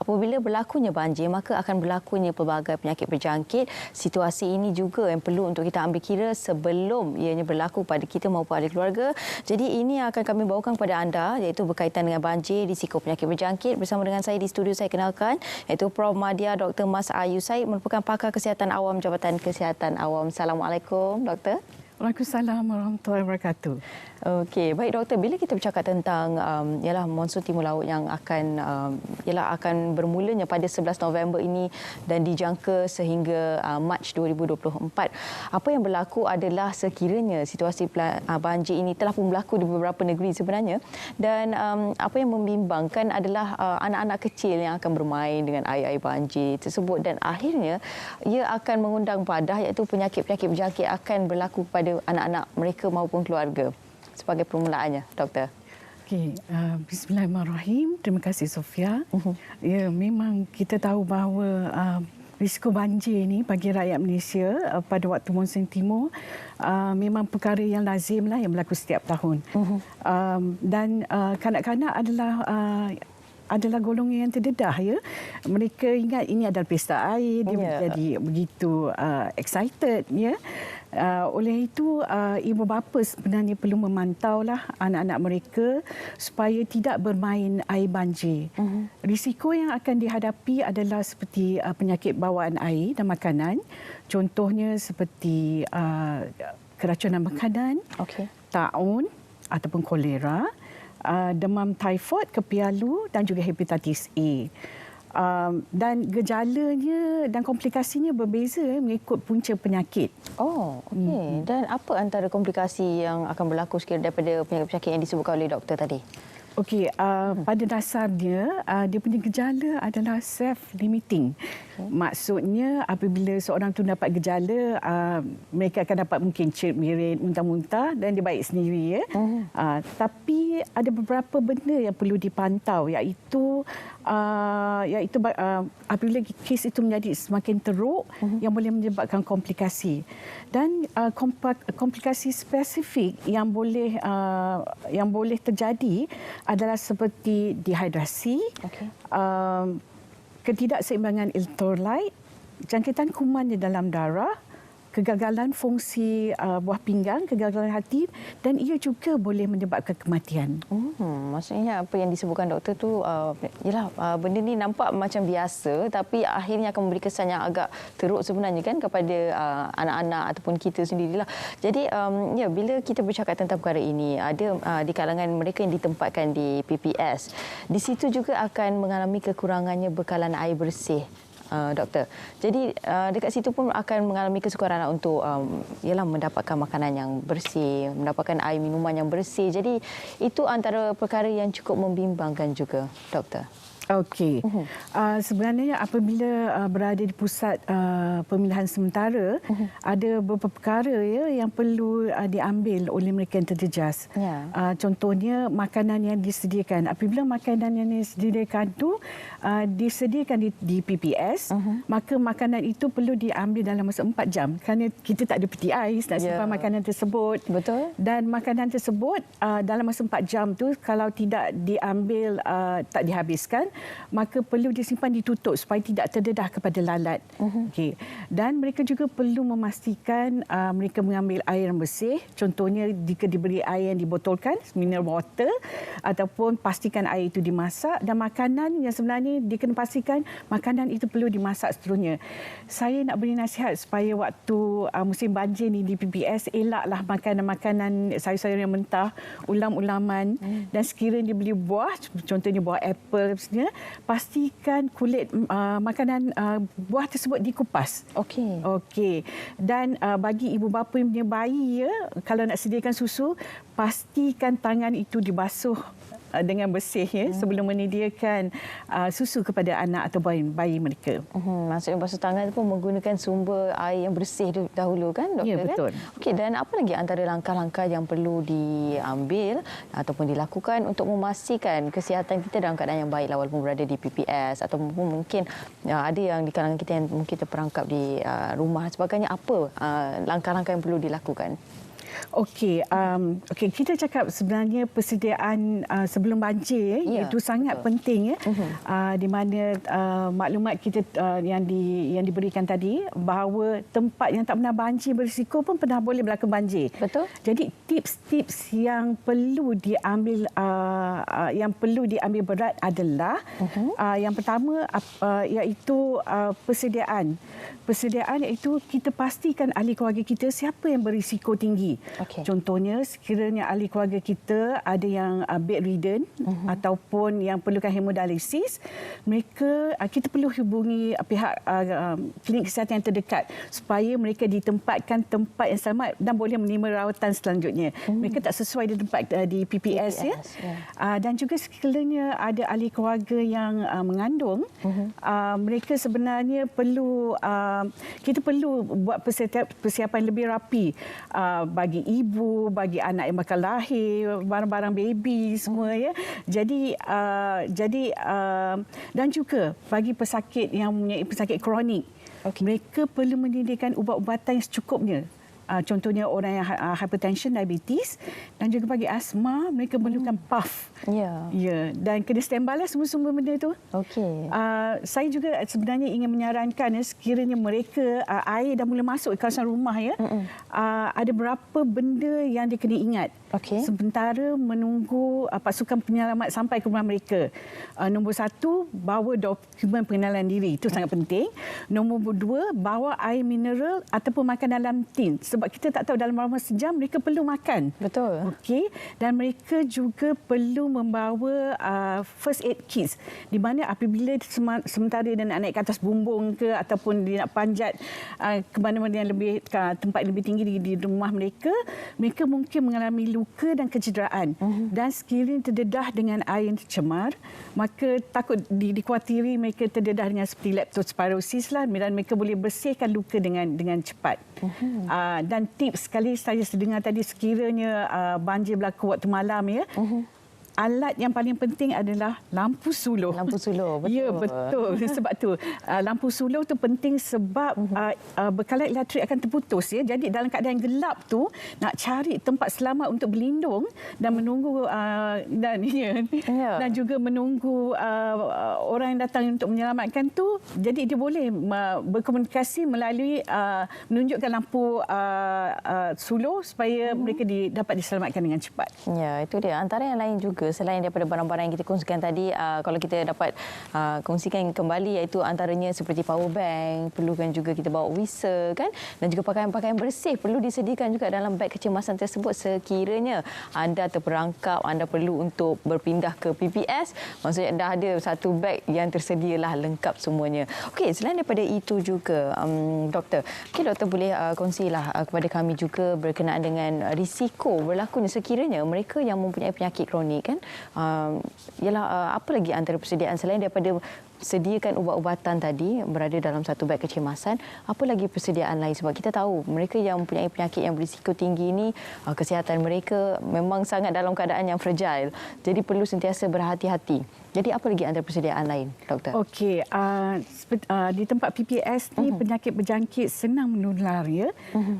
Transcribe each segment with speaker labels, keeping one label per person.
Speaker 1: Apabila berlakunya banjir, maka akan berlakunya pelbagai penyakit berjangkit. Situasi ini juga yang perlu untuk kita ambil kira sebelum ianya berlaku pada kita maupun ahli keluarga. Jadi ini akan kami bawakan kepada anda, iaitu berkaitan dengan banjir, risiko penyakit berjangkit. Bersama dengan saya di studio, saya kenalkan, iaitu Prof. Madya Dr. Mas Ayu Said, merupakan pakar kesihatan awam Jabatan Kesihatan Awam. Assalamualaikum, Doktor.
Speaker 2: Waalaikumsalam warahmatullahi wabarakatuh.
Speaker 1: Okey, baik doktor, bila kita bercakap tentang ialah monsun timur laut yang akan bermulanya pada 11 November ini dan dijangka sehingga Mac 2024. Apa yang berlaku adalah sekiranya situasi banjir ini telah pun berlaku di beberapa negeri sebenarnya, dan apa yang membimbangkan adalah anak-anak kecil yang akan bermain dengan air-air banjir tersebut, dan akhirnya ia akan mengundang padah, iaitu penyakit-penyakit berjangkit akan berlaku pada anak-anak mereka maupun keluarga. Sebagai permulaannya, Doktor.
Speaker 2: Okey, bismillahirrahmanirrahim. Terima kasih Sofia. Ya, memang kita tahu bahawa risiko banjir ini bagi rakyat Malaysia pada waktu monsun timur memang perkara yang lazimlah yang berlaku setiap tahun. Dan kanak-kanak adalah golongan yang terdedah, ya. Mereka ingat ini adalah pesta air, dia menjadi begitu excited, ya. Oleh itu, ibu bapa sebenarnya perlu memantaulah anak-anak mereka supaya tidak bermain air banjir. Risiko yang akan dihadapi adalah seperti penyakit bawaan air dan makanan. Contohnya seperti keracunan makanan, taun ataupun kolera, demam taifod, kepialu dan juga hepatitis A. Dan gejalanya dan komplikasinya berbeza mengikut punca penyakit.
Speaker 1: Oh, okey. Dan apa antara komplikasi yang akan berlaku sekiranya daripada penyakit-penyakit yang disebutkan oleh doktor tadi?
Speaker 2: Okey, pada dasarnya dia punya gejala adalah self-limiting. Maksudnya apabila seorang tu dapat gejala, mereka akan dapat mungkin cip, mirit, muntah-muntah dan dia baik sendiri, ya. Tapi ada beberapa benda yang perlu dipantau, iaitu apabila kes itu menjadi semakin teruk yang boleh menyebabkan komplikasi. Dan komplikasi spesifik yang boleh terjadi adalah seperti dehidrasi, ketidakseimbangan elektrolit, jangkitan kuman di dalam darah, kegagalan fungsi buah pinggang, kegagalan hati, dan ia juga boleh menyebabkan kematian.
Speaker 1: Maksudnya apa yang disebutkan doktor tu, benda ni nampak macam biasa tapi akhirnya akan memberi kesan yang agak teruk sebenarnya kan kepada anak-anak ataupun kita sendirilah. Jadi bila kita bercakap tentang perkara ini, ada di kalangan mereka yang ditempatkan di PPS, di situ juga akan mengalami kekurangannya bekalan air bersih. Doktor. Jadi dekat situ pun akan mengalami kesukaran untuk mendapatkan makanan yang bersih, mendapatkan air minuman yang bersih. Jadi itu antara perkara yang cukup membimbangkan juga, doktor.
Speaker 2: Okey. Sebenarnya apabila berada di pusat pemilihan sementara, ada beberapa perkara, ya, yang perlu diambil oleh mereka yang terjejas. Contohnya makanan yang disediakan. Apabila makanan yang disediakan itu disediakan di PPS, maka makanan itu perlu diambil dalam masa 4 jam. Kerana kita tak ada peti ais nak simpan makanan tersebut.
Speaker 1: Betul.
Speaker 2: Dan makanan tersebut dalam masa 4 jam tu kalau tidak diambil, tak dihabiskan, maka perlu disimpan ditutup supaya tidak terdedah kepada lalat. Okey. Dan mereka juga perlu memastikan mereka mengambil air yang bersih. Contohnya jika diberi air yang dibotolkan, mineral water, ataupun pastikan air itu dimasak, dan makanan yang sebenarnya dikena pastikan makanan itu perlu dimasak seterusnya. Saya nak beri nasihat supaya waktu musim banjir ni di PPS, elaklah makanan-makanan sayur-sayur yang mentah, ulam-ulaman, dan sekiranya dibeli buah, contohnya buah apple sebenarnya, pastikan kulit makanan buah tersebut dikupas. Okey. Dan bagi ibu bapa yang punya bayi, ya, kalau nak sediakan susu, pastikan tangan itu dibasuh dengan bersih, ya, sebelum menyediakan susu kepada anak atau bayi mereka.
Speaker 1: Maksudnya basuh tangan itu pun menggunakan sumber air yang bersih dahulu, kan, doktor?
Speaker 2: Ya, betul.
Speaker 1: Kan? Okey, dan apa lagi antara langkah-langkah yang perlu diambil ataupun dilakukan untuk memastikan kesihatan kita dalam keadaan yang baik walaupun berada di PPS, atau mungkin ada yang di kalangan kita yang mungkin terperangkap di rumah dan sebagainya. Apa langkah-langkah yang perlu dilakukan?
Speaker 2: Okey, kita cakap sebenarnya persediaan sebelum banjir itu sangat penting di mana maklumat kita yang diberikan tadi bahawa tempat yang tak pernah banjir berisiko pun pernah boleh berlaku banjir.
Speaker 1: Betul.
Speaker 2: Jadi tips-tips yang perlu diambil berat adalah yang pertama iaitu persediaan. Persediaan iaitu kita pastikan ahli keluarga kita siapa yang berisiko tinggi.
Speaker 1: Okay.
Speaker 2: Contohnya sekiranya ahli keluarga kita ada yang bedridden ataupun yang perlukan hemodialisis, kita perlu hubungi pihak klinik kesihatan yang terdekat supaya mereka ditempatkan tempat yang selamat dan boleh menerima rawatan selanjutnya. Mereka tak sesuai di tempat di PPS ya. Dan juga sekiranya ada ahli keluarga yang mengandung, mereka sebenarnya perlu kita perlu buat persiapan lebih rapi bagi ibu, bagi anak yang bakal lahir, barang-barang baby semua ya. Jadi dan juga bagi pesakit yang mempunyai pesakit kronik, mereka perlu menyediakan ubat-ubatan yang secukupnya. Contohnya orang yang hypertension, diabetes dan juga bagi asma, mereka memerlukan puff. Ya, dan kena standby lah semua benda itu.
Speaker 1: Okey.
Speaker 2: Saya juga sebenarnya ingin menyarankan sekiranya mereka air dah mula masuk ke kawasan rumah ya. Ada berapa benda yang dia kena ingat. Sementara menunggu pasukan penyelamat sampai ke rumah mereka. Nombor 1, bawa dokumen pengenalan diri. Itu sangat penting. Nombor 2, bawa air mineral ataupun makan dalam tin. Sebab kita tak tahu dalam rumah sejam mereka perlu makan.
Speaker 1: Betul.
Speaker 2: Okey, dan mereka juga perlu membawa first aid kits di mana apabila sementara dia nak naik ke atas bumbung ke ataupun dia nak panjat ke mana-mana yang lebih tempat lebih tinggi di rumah mereka, mereka mungkin mengalami luka dan kecederaan. Dan sekiranya terdedah dengan air yang tercemar, maka takut dikhawatiri mereka terdedah dengan seperti leptospirosis lah, dan mereka boleh bersihkan luka dengan cepat. Dan tips sekali saya dengar tadi sekiranya banjir berlaku waktu malam ya. Alat yang paling penting adalah lampu suluh.
Speaker 1: Lampu suluh, betul.
Speaker 2: Ya, betul. Sebab tu lampu suluh tu penting sebab bekalan elektrik akan terputus ya. Jadi dalam keadaan gelap tu nak cari tempat selamat untuk berlindung dan menunggu dan juga menunggu orang yang datang untuk menyelamatkan tu. Jadi dia boleh berkomunikasi melalui menunjukkan lampu suluh supaya mereka dapat diselamatkan dengan cepat.
Speaker 1: Ya, itu dia. Antara yang lain juga selain daripada barang-barang yang kita kongsikan tadi, kalau kita dapat kongsikan kembali iaitu antaranya seperti power bank, perlukan juga kita bawa whistle kan, dan juga pakaian-pakaian bersih perlu disediakan juga dalam beg kecemasan tersebut sekiranya anda terperangkap, anda perlu untuk berpindah ke PPS, maksudnya dah ada satu beg yang tersedialah lengkap semuanya. Okey, selain daripada itu juga doktor, doktor boleh kongsilah kepada kami juga berkenaan dengan risiko berlakunya sekiranya mereka yang mempunyai penyakit kronik kan, ialah apa lagi antara persediaan selain daripada sediakan ubat-ubatan tadi berada dalam satu beg kecemasan, apa lagi persediaan lain? Sebab kita tahu mereka yang mempunyai penyakit yang berisiko tinggi ini, kesihatan mereka memang sangat dalam keadaan yang fragile. Jadi perlu sentiasa berhati-hati. Jadi apa lagi antara persediaan lain, doktor?
Speaker 2: Okey, di tempat PPS ni penyakit berjangkit senang menular ya.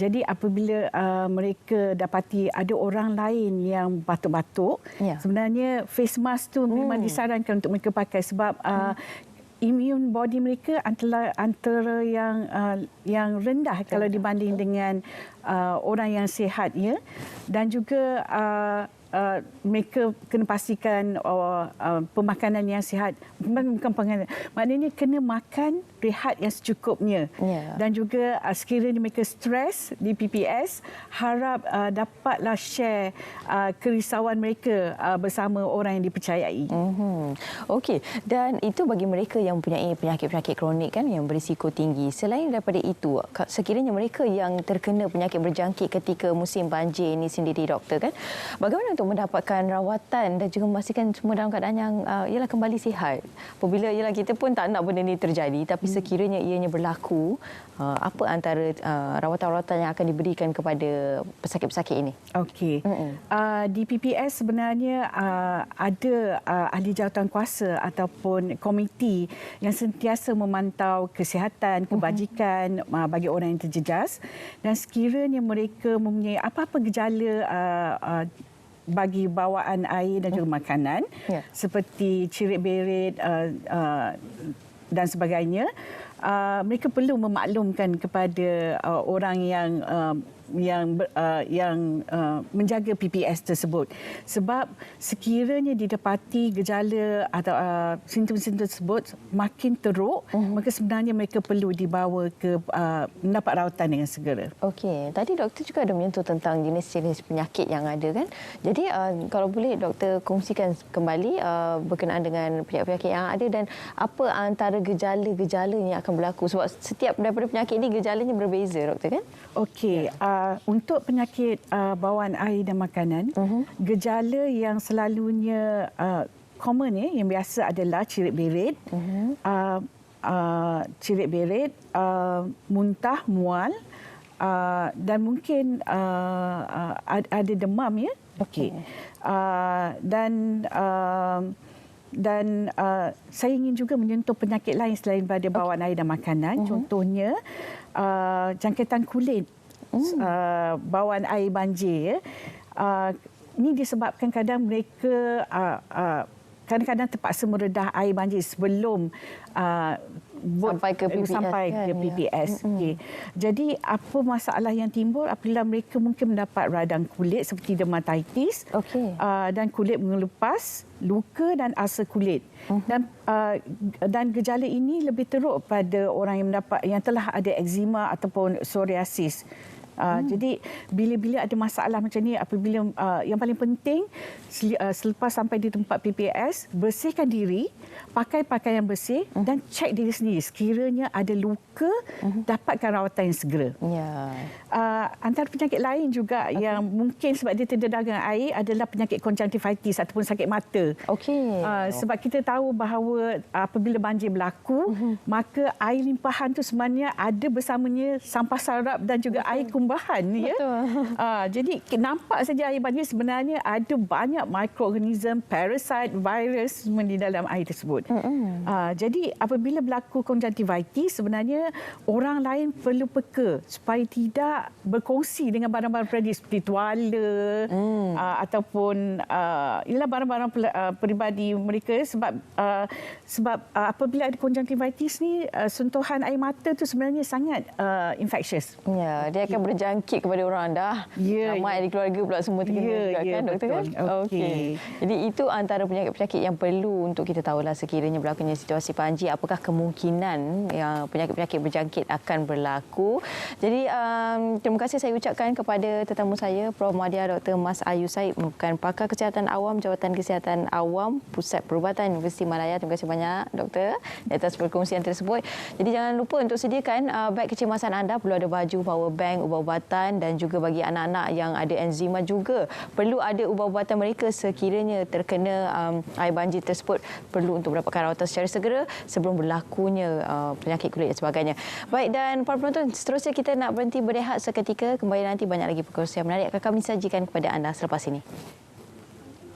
Speaker 2: Jadi apabila mereka dapati ada orang lain yang batuk-batuk, sebenarnya face mask tu memang disarankan untuk mereka pakai sebab immune body mereka antara yang rendah kalau dibanding dengan orang yang sihat ya. Dan juga mereka kena pastikan pemakanan yang sihat, bukan pemakanan, maknanya kena makan rehat yang secukupnya. Dan juga sekiranya mereka stres di PPS, harap dapatlah share kerisauan mereka bersama orang yang dipercayai.
Speaker 1: Okey, dan itu bagi mereka yang mempunyai penyakit-penyakit kronik kan yang berisiko tinggi. Selain daripada itu, sekiranya mereka yang terkena penyakit berjangkit ketika musim banjir ini sendiri, doktor kan, bagaimana untuk mendapatkan rawatan dan juga memastikan semua dalam keadaan yang ialah kembali sihat. Apabila ialah kita pun tak nak benda ini terjadi, tapi sekiranya ianya berlaku, apa antara rawatan-rawatan yang akan diberikan kepada pesakit-pesakit ini?
Speaker 2: Okey. Di PPS sebenarnya ada ahli jawatankuasa ataupun komiti yang sentiasa memantau kesihatan, kebajikan bagi orang yang terjejas, dan sekiranya mereka mempunyai apa-apa gejala bagi bawaan air dan juga makanan, seperti cirit-berit dan sebagainya, mereka perlu memaklumkan kepada orang yang menjaga PPS tersebut. Sebab sekiranya didapati gejala atau simptom-simptom tersebut makin teruk, maka sebenarnya mereka perlu dibawa ke mendapat rawatan dengan segera.
Speaker 1: Okey, tadi doktor juga ada menyentuh tentang jenis-jenis penyakit yang ada kan. Jadi kalau boleh doktor kongsikan kembali berkenaan dengan penyakit-penyakit yang ada dan apa antara gejala-gejala yang akan berlaku, sebab setiap daripada penyakit ini gejalanya berbeza doktor kan?
Speaker 2: Okey, untuk penyakit bawaan air dan makanan, gejala yang selalunya common yang biasa adalah cirit-berit, muntah, mual, dan mungkin ada demam ya. Okey. Dan saya ingin juga menyentuh penyakit lain selain pada bawaan air dan makanan. Contohnya jangkitan kulit, bawaan air banjir. Ini disebabkan kadang mereka kadang-kadang terpaksa meredah air banjir sebelum
Speaker 1: sampai ke PPS.
Speaker 2: Okay. Jadi apa masalah yang timbul apabila mereka mungkin mendapat radang kulit seperti dermatitis, dan kulit mengelupas, luka dan ulcer kulit. Dan gejala ini lebih teruk pada orang yang telah ada eczema ataupun psoriasis. Jadi bila-bila ada masalah macam ni, apabila yang paling penting selepas sampai di tempat PPS, bersihkan diri, pakai pakaian bersih dan cek diri sendiri. Sekiranya ada luka, dapatkan rawatan yang segera. Antara penyakit lain juga yang mungkin sebab dia terdedah dengan air adalah penyakit konjungtivitis ataupun sakit mata. Sebab kita tahu bahawa apabila banjir berlaku, maka air limpahan tu sebenarnya ada bersamanya sampah sarap dan juga air kumbahan. Jadi nampak saja air banjir, sebenarnya ada banyak mikroorganism, parasite, virus di dalam air tersebut. Jadi apabila berlaku konjungtivitis, sebenarnya orang lain perlu peka supaya tidak berkongsi dengan barang-barang peribadi seperti tuala ataupun ialah barang-barang peribadi mereka, sebab apabila ada konjungtivitis ni, sentuhan air mata tu sebenarnya sangat infectious.
Speaker 1: Dia akan berjangkit kepada orang dah. Ramai ahli keluarga pula semua terkena kan doktor kan? Okey. Jadi itu antara penyakit-penyakit yang perlu untuk kita tahulah sekiranya berlakunya situasi banjir, apakah kemungkinan penyakit-penyakit berjangkit akan berlaku. Jadi terima kasih saya ucapkan kepada tetamu saya, Prof. Madya Dr. Mas Ayu Said, merupakan pakar kesihatan awam Jawatan Kesihatan Awam Pusat Perubatan Universiti Malaya. Terima kasih banyak doktor atas perkongsian tersebut. Jadi jangan lupa untuk sediakan beg kecemasan anda. Perlu ada baju, power bank, ubat-ubatan, dan juga bagi anak-anak yang ada enzima juga perlu ada ubat-ubatan mereka sekiranya terkena air banjir tersebut, perlu untuk mendapatkan rawatan secara segera sebelum berlakunya penyakit kulit dan sebagainya. Baik, dan para penonton, seterusnya kita nak berhenti berehat seketika. Kembali nanti banyak lagi perkongsian menarik akan kami sajikan kepada anda selepas ini.